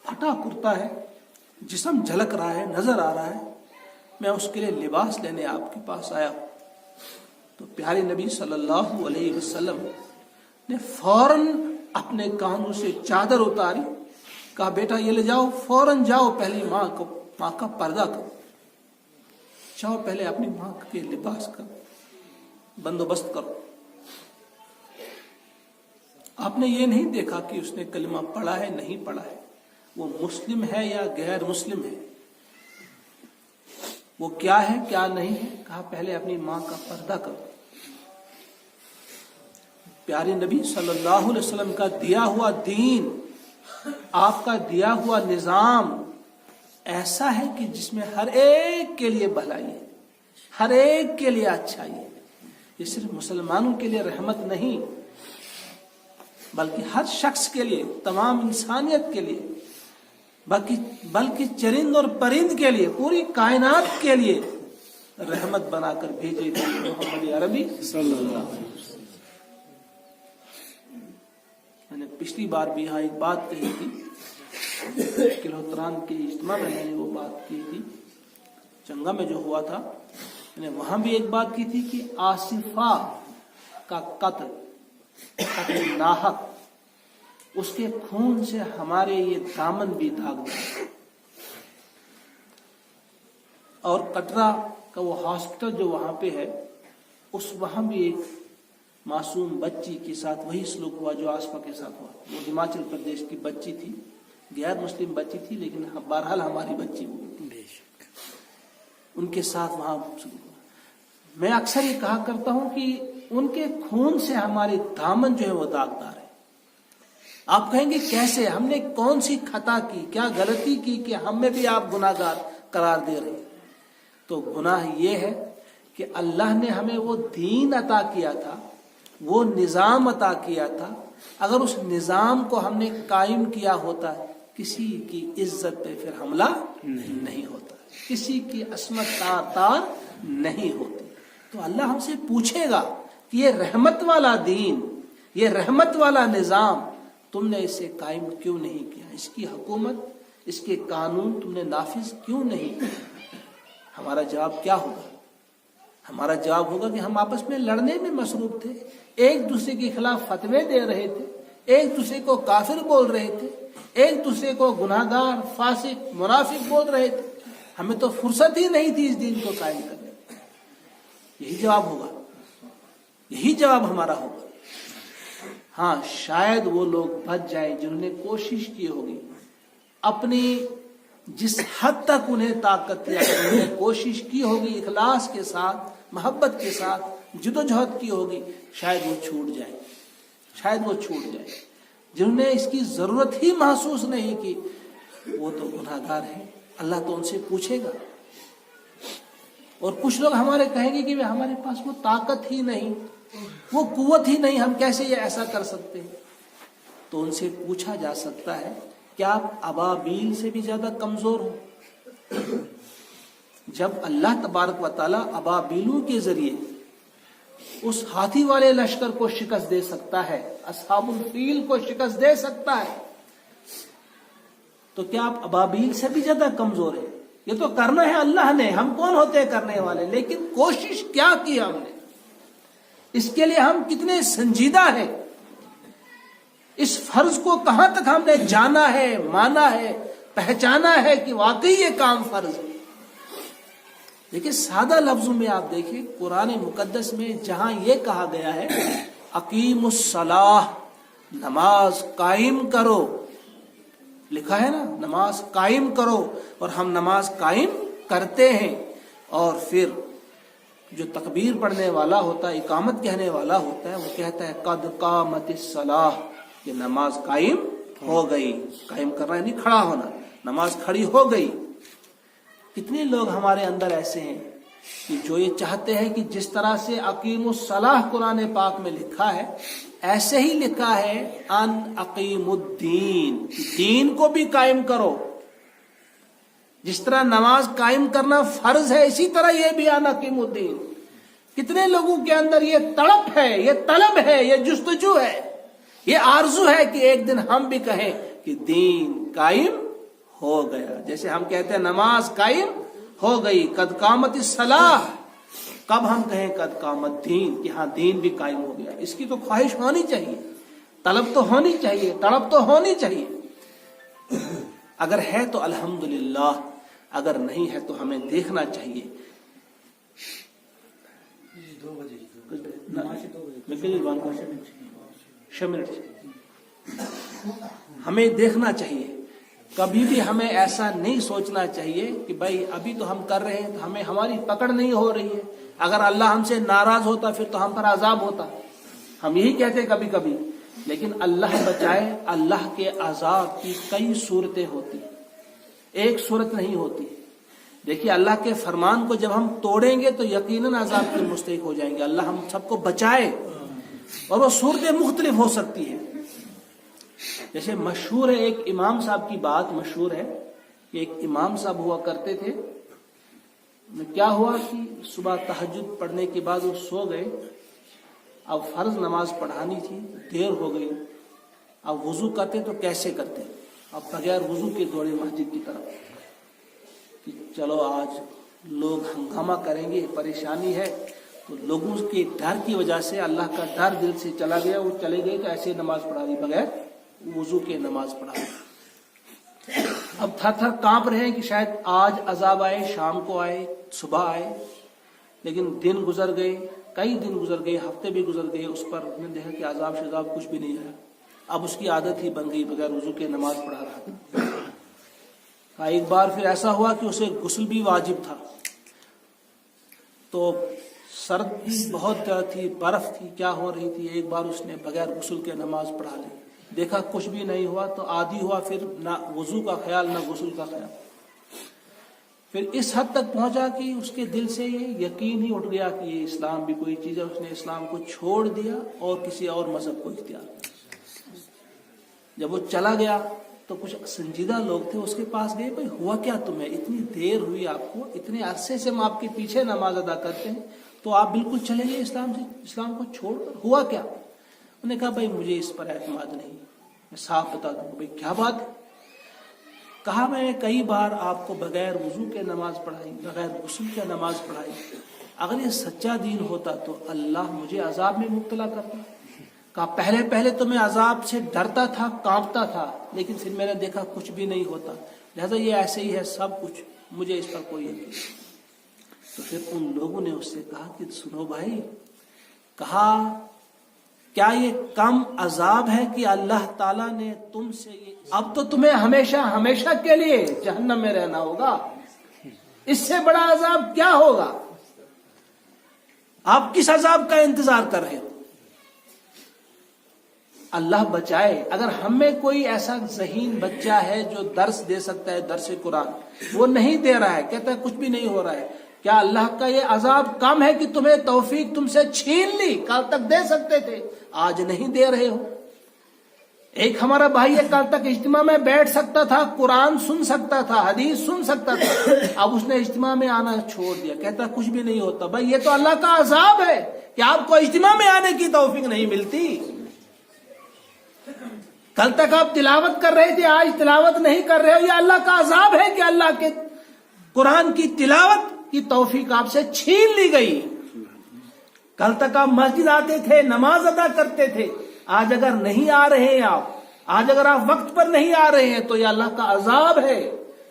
پھٹا کرتا ہے، جسم جھلک رہا ہے، نظر آ رہا ہے، میں اس کے لیے لباس لینے آپ کے پاس آیا ہوں۔ تو پیارے نبی صلی اللہ علیہ وسلم نے فوراً اپنے کانوں سے چادر اتاری، کہا بیٹا یہ لے جاؤ، فوراً جاؤ، پہلی ماں کا پردہ کرو، جاؤ پہلے اپنی ماں کے لباس کا بندوبست کرو۔ آپ نے یہ نہیں دیکھا کہ اس نے کلمہ پڑھا ہے نہیں پڑھا ہے، وہ مسلم ہے یا غیر مسلم ہے، وہ کیا ہے کیا نہیں ہے، کہا پہلے اپنی ماں کا پردہ کرو۔ پیارے نبی صلی اللہ علیہ وسلم کا دیا ہوا دین، آپ کا دیا ہوا نظام ایسا ہے کہ جس میں ہر ایک کے لیے بھلائی ہے، ہر ایک کے لیے اچھائی ہے۔ یہ صرف مسلمانوں کے لیے رحمت نہیں، بلکہ ہر شخص کے لیے، تمام انسانیت کے لیے، بلکہ چرند اور پرند کے لیے، پوری کائنات کے لیے رحمت بنا کر بھیجے گئے محمد عربی صلی اللہ علیہ وسلم۔ میں نے پچھلی بار بھی یہاں ایک بات کہی تھی، کلوتران کے اجتماع میں نے وہ بات کی تھی، چنگا میں جو ہوا تھا، میں نے وہاں بھی ایک بات کی تھی کہ آصفہ کا قتل ناحق، اس کے خون سے ہمارے یہ دامن بھی داغ دیا۔ اور کٹرا کا وہ ہاسپٹل جو وہاں پہ ہے، وہاں بھی ایک معصوم بچی کے ساتھ وہی سلوک ہوا جو آسپا کے ساتھ ہوا. وہ ہماچل پردیش کی بچی تھی، غیر مسلم بچی تھی، لیکن بہرحال ہماری بچی وہ تھی. ان کے ساتھ وہاں سلوک ہوا. میں اکثر یہ کہا کرتا ہوں کہ ان کے خون سے ہمارے دامن جو ہے وہ داغدار ہے. آپ کہیں گے کیسے؟ ہم نے کون سی خطا کی، کیا غلطی کی کہ ہمیں بھی آپ گناہ گار قرار دے رہے ہیں؟ تو گناہ یہ ہے کہ اللہ نے ہمیں وہ دین عطا کیا تھا، وہ نظام عطا کیا تھا، اگر اس نظام کو ہم نے قائم کیا ہوتا کسی کی عزت پہ پھر حملہ نہیں ہوتا، کسی کی عصمت تار نہیں ہوتی. تو اللہ ہم سے پوچھے گا کہ یہ رحمت والا دین، یہ رحمت والا نظام تم نے اسے قائم کیوں نہیں کیا؟ اس کی حکومت، اس کے قانون تم نے نافذ کیوں نہیں کیا؟ ہمارا جواب کیا ہوگا؟ ہمارا جواب ہوگا کہ ہم آپس میں لڑنے میں مصروف تھے، ایک دوسرے کے خلاف فتوے دے رہے تھے، ایک دوسرے کو کافر بول رہے تھے، ایک دوسرے کو گناہ گار، فاسق، منافق بول رہے تھے. ہمیں تو فرصت ہی نہیں تھی اس دین کو قائم کرنے. یہی جواب ہوگا، یہی جواب ہمارا ہوگا. ہاں شاید وہ لوگ بچ جائیں جنہوں نے کوشش کی ہوگی، اپنی جس حد تک انہیں طاقت تھی انہوں نے کوشش کی ہوگی، اخلاص کے ساتھ، محبت کے ساتھ جدوجہد کی ہوگی، شاید وہ چھوٹ جائے، شاید وہ چھوٹ جائے. جنہوں نے اس کی ضرورت ہی محسوس نہیں کی وہ تو گناہ گار ہیں، اللہ تو ان سے پوچھے گا. اور کچھ لوگ ہمارے کہیں گے کہ ہمارے پاس وہ طاقت ہی نہیں، وہ قوت ہی نہیں، ہم کیسے یہ ایسا کر سکتے ہیں؟ تو ان سے پوچھا جا سکتا ہے کیا آپ ابابیل سے بھی زیادہ کمزور ہو؟ جب اللہ تبارک و تعالیٰ ابابیلوں کے ذریعے اس ہاتھی والے لشکر کو شکست دے سکتا ہے، اصحاب الفیل کو شکست دے سکتا ہے، تو کیا آپ ابابیل سے بھی زیادہ کمزور ہیں؟ یہ تو کرنا ہے اللہ نے، ہم کون ہوتے ہیں کرنے والے؟ لیکن کوشش کیا کی ہم نے، اس کے لیے ہم کتنے سنجیدہ ہیں، اس فرض کو کہاں تک ہم نے جانا ہے، مانا ہے، پہچانا ہے کہ واقعی یہ کام فرض ہے. دیکھیں سادہ لفظوں میں آپ دیکھیں قرآن مقدس میں جہاں یہ کہا گیا ہے اقیم الصلاۃ، نماز قائم کرو، لکھا ہے نا نماز قائم کرو، اور ہم نماز قائم کرتے ہیں. اور پھر جو تکبیر پڑھنے والا ہوتا ہے، اقامت کہنے والا ہوتا ہے، وہ کہتا ہے قد قامت الصلاۃ، یہ نماز قائم ہو گئی. قائم کرنا یعنی کھڑا ہونا، نماز کھڑی ہو گئی. کتنے لوگ ہمارے اندر ایسے ہیں کہ جو یہ چاہتے ہیں کہ جس طرح سے اقیم الصلاۃ قرآن پاک میں لکھا ہے ایسے ہی لکھا ہے ان اقیم الدین، دین کو بھی قائم کرو. جس طرح نماز قائم کرنا فرض ہے اسی طرح یہ بھی ان اقیم الدین. کتنے لوگوں کے اندر یہ تڑپ ہے، یہ طلب ہے، یہ جستجو ہے، یہ آرزو ہے کہ ایک دن ہم بھی کہیں کہ دین قائم ہو گیا. جیسے ہم کہتے ہیں نماز قائم ہو گئی، قد قامت الصلاۃ، کب ہم کہیں قد قامت دین، کہ ہاں دین بھی قائم ہو گیا. اس کی تو خواہش ہونی چاہیے، طلب تو ہونی چاہیے، تڑپ تو ہونی چاہیے. اگر ہے تو الحمدللہ، اگر نہیں ہے تو ہمیں دیکھنا چاہیے. ہمیں دیکھنا چاہیے، کبھی بھی ہمیں ایسا نہیں سوچنا چاہیے کہ بھائی ابھی تو ہم کر رہے ہیں تو ہمیں ہماری پکڑ نہیں ہو رہی ہے، اگر اللہ ہم سے ناراض ہوتا پھر تو ہم پر عذاب ہوتا. ہم یہی کہتے ہیں کبھی کبھی، لیکن اللہ بچائے، اللہ کے عذاب کی کئی صورتیں ہوتی، ایک صورت نہیں ہوتی. دیکھیے اللہ کے فرمان کو جب ہم توڑیں گے تو یقیناً عذاب کے مستحق ہو جائیں گے. اللہ ہم سب کو بچائے. اور وہ صورتیں مختلف ہو سکتی ہیں. جیسے مشہور ہے ایک امام صاحب کی بات مشہور ہے کہ ایک امام صاحب ہوا کرتے تھے. کیا ہوا کہ صبح تہجد پڑھنے کے بعد وہ سو گئے. اب فرض نماز پڑھانی تھی، دیر ہو گئی. اب وضو کرتے تو کیسے کرتے؟ اب بغیر وضو کے دوڑے مسجد کی طرف کہ چلو آج لوگ ہنگامہ کریں گے، پریشانی ہے. تو لوگوں کے ڈر کی وجہ سے اللہ کا ڈر دل سے چلا گیا، وہ چلے گئے تو ایسے نماز پڑھا دی، بغیر وضو کے نماز پڑھا دی. اب تھر تھر کانپ رہے ہیں کہ شاید آج عذاب آئے، شام کو آئے، صبح آئے، لیکن دن گزر گئے، کئی دن گزر گئے، ہفتے بھی گزر گئے، اس پر نے دیکھا کہ عذاب شذاب کچھ بھی نہیں آیا۔ اب اس کی عادت ہی بن گئی، بغیر وضو کے نماز پڑھا رہا تھا۔ ایک بار پھر ایسا ہوا کہ اسے غسل بھی واجب تھا، تو سرد بھی بہت زیادہ تھی، برف تھی، کیا ہو رہی تھی، ایک بار اس نے بغیر غسل کے نماز پڑھا لی، دیکھا کچھ بھی نہیں ہوا، تو عادی ہوا، پھر نہ وضو کا خیال نہ غسل کا خیال، پھر اس حد تک پہنچا کہ اس کے دل سے یہ یقین ہی اٹھ گیا کہ یہ اسلام بھی کوئی چیز ہے، اس نے اسلام کو چھوڑ دیا اور کسی اور مذہب کو اختیار کیا۔ جب وہ چلا گیا تو کچھ سنجیدہ لوگ تھے، اس کے پاس گئے، بھائی ہوا کیا تمہیں، اتنی دیر ہوئی آپ کو، اتنے عرصے سے ہم آپ کے پیچھے نماز ادا کرتے ہیں، تو آپ بالکل چلے گئے اسلام سے، اسلام کو چھوڑ کر، ہوا کیا؟ انہوں نے کہا بھائی مجھے اس پر اعتماد نہیں، میں صاف بتا دوں، بھائی کیا بات ہے؟ کہا میں نے کئی بار آپ کو بغیر وضو کے نماز پڑھائی، بغیر غسل کے نماز پڑھائی، اگر یہ سچا دین ہوتا تو اللہ مجھے عذاب میں مبتلا کرتا۔ کہا پہلے پہلے تو میں عذاب سے ڈرتا تھا، کانپتا تھا، لیکن پھر میں نے دیکھا کچھ بھی نہیں ہوتا، لہذا یہ ایسے ہی ہے سب کچھ، مجھے اس پر کوئی یقین نہیں۔ تو پھر ان لوگوں نے اس سے کہا کہ سنو بھائی، کہا کیا یہ کم عذاب ہے کہ اللہ تعالیٰ نے تم سے اب تو تمہیں ہمیشہ ہمیشہ کے لیے جہنم میں رہنا ہوگا، اس سے بڑا عذاب کیا ہوگا؟ آپ کس عذاب کا انتظار کر رہے ہو؟ اللہ بچائے، اگر ہم میں کوئی ایسا ذہین بچہ ہے جو درس دے سکتا ہے، درس قرآن، وہ نہیں دے رہا ہے، کہتا ہے کچھ بھی نہیں ہو رہا ہے، کیا اللہ کا یہ عذاب کم ہے کہ تمہیں توفیق تم سے چھین لی؟ کل تک دے سکتے تھے، آج نہیں دے رہے ہو۔ ایک ہمارا بھائی ہے، کل تک اجتماع میں بیٹھ سکتا تھا، قرآن سن سکتا تھا، حدیث سن سکتا تھا، اب اس نے اجتماع میں آنا چھوڑ دیا، کہتا کچھ بھی نہیں ہوتا۔ بھائی یہ تو اللہ کا عذاب ہے کہ آپ کو اجتماع میں آنے کی توفیق نہیں ملتی۔ کل تک آپ تلاوت کر رہے تھے، آج تلاوت نہیں کر رہے ہو، یہ اللہ کا عذاب ہے کہ اللہ کے قرآن کی تلاوت کی توفیق آپ سے چھین لی گئی۔ کل تک آپ مسجد آتے تھے، نماز ادا کرتے تھے، آج اگر نہیں آ رہے ہیں آپ، آج اگر آپ وقت پر نہیں آ رہے ہیں، تو یہ اللہ کا عذاب ہے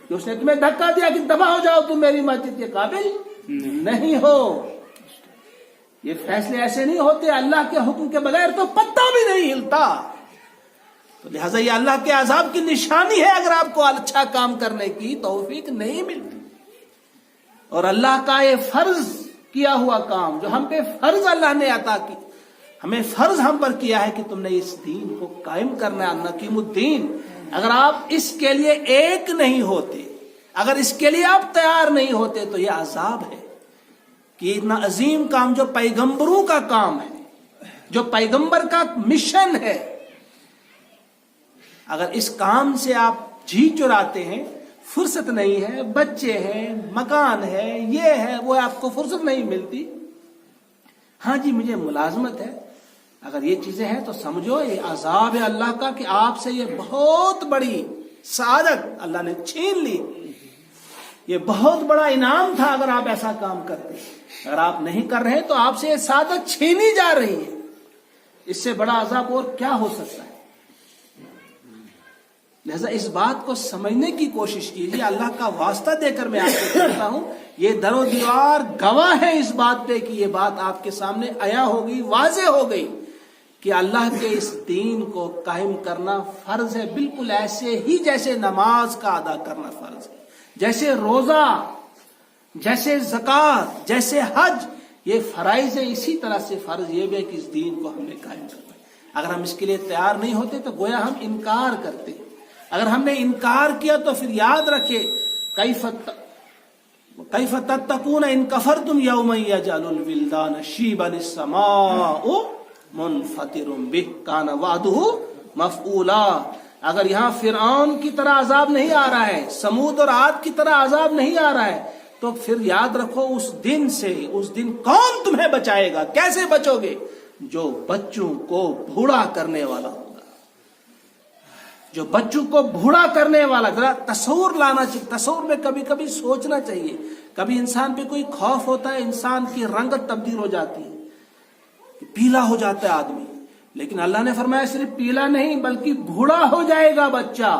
کہ اس نے تمہیں دھکا دیا کہ دفع ہو جاؤ، تم میری مسجد کے قابل نہیں ہو۔ یہ فیصلے ایسے نہیں ہوتے، اللہ کے حکم کے بغیر تو پتا بھی نہیں ہلتا۔ تو لہٰذا یہ اللہ کے عذاب کی نشانی ہے اگر آپ کو اچھا کام کرنے کی توفیق نہیں ملتی۔ اور اللہ کا یہ فرض کیا ہوا کام جو ہم پہ فرض اللہ نے عطا کی، ہمیں فرض ہم پر کیا ہے کہ تم نے اس دین کو قائم کرنا ہے، نقیم الدین۔ اگر آپ اس کے لیے ایک نہیں ہوتے، اگر اس کے لیے آپ تیار نہیں ہوتے، تو یہ عذاب ہے کہ اتنا عظیم کام جو پیغمبروں کا کام ہے، جو پیغمبر کا مشن ہے، اگر اس کام سے آپ جی چراتے ہیں، فرصت نہیں ہے، بچے ہیں، مکان ہے، یہ ہے وہ، آپ کو فرصت نہیں ملتی، ہاں جی مجھے ملازمت ہے، اگر یہ چیزیں ہیں تو سمجھو یہ عذاب ہے اللہ کا کہ آپ سے یہ بہت بڑی سعادت اللہ نے چھین لی، یہ بہت بڑا انعام تھا اگر آپ ایسا کام کرتے، اگر آپ نہیں کر رہے تو آپ سے یہ سعادت چھینی جا رہی ہے، اس سے بڑا عذاب اور کیا ہو سکتا ہے؟ لہذا اس بات کو سمجھنے کی کوشش کیجیے، اللہ کا واسطہ دے کر میں آپ کو کہتا ہوں، یہ در و دیوار گواہ ہے اس بات پہ کہ یہ بات آپ کے سامنے آیا ہوگی، واضح ہو گئی کہ اللہ کے اس دین کو قائم کرنا فرض ہے، بالکل ایسے ہی جیسے نماز کا ادا کرنا فرض ہے، جیسے روزہ، جیسے زکوٰۃ، جیسے حج، یہ فرائض ہے، اسی طرح سے فرض یہ بھی ہے کہ اس دین کو ہم نے قائم کرنا ہے۔ اگر ہم اس کے لیے تیار نہیں ہوتے تو گویا ہم انکار کرتے، اگر ہم نے انکار کیا تو پھر یاد رکھے کیف تتقون ان کفرتم یوما یجعل الولدان شیبا السماء منفطر به کان وعده مفعولا۔ اگر یہاں فرعون کی طرح عذاب نہیں آ رہا ہے، سمود اور عاد کی طرح عذاب نہیں آ رہا ہے، تو پھر یاد رکھو اس دن سے، اس دن کون تمہیں بچائے گا؟ کیسے بچو گے؟ جو بچوں کو بوڑھا کرنے والا ہوگا، جو بچوں کو بوڑھا کرنے والا۔ ذرا تصور لانا چاہیے، تصور میں کبھی کبھی سوچنا چاہیے، کبھی انسان پہ کوئی خوف ہوتا ہے، انسان کی رنگت تبدیل ہو جاتی ہے، پیلا ہو جاتا ہے آدمی، لیکن اللہ نے فرمایا صرف پیلا نہیں بلکہ بوڑھا ہو جائے گا بچہ،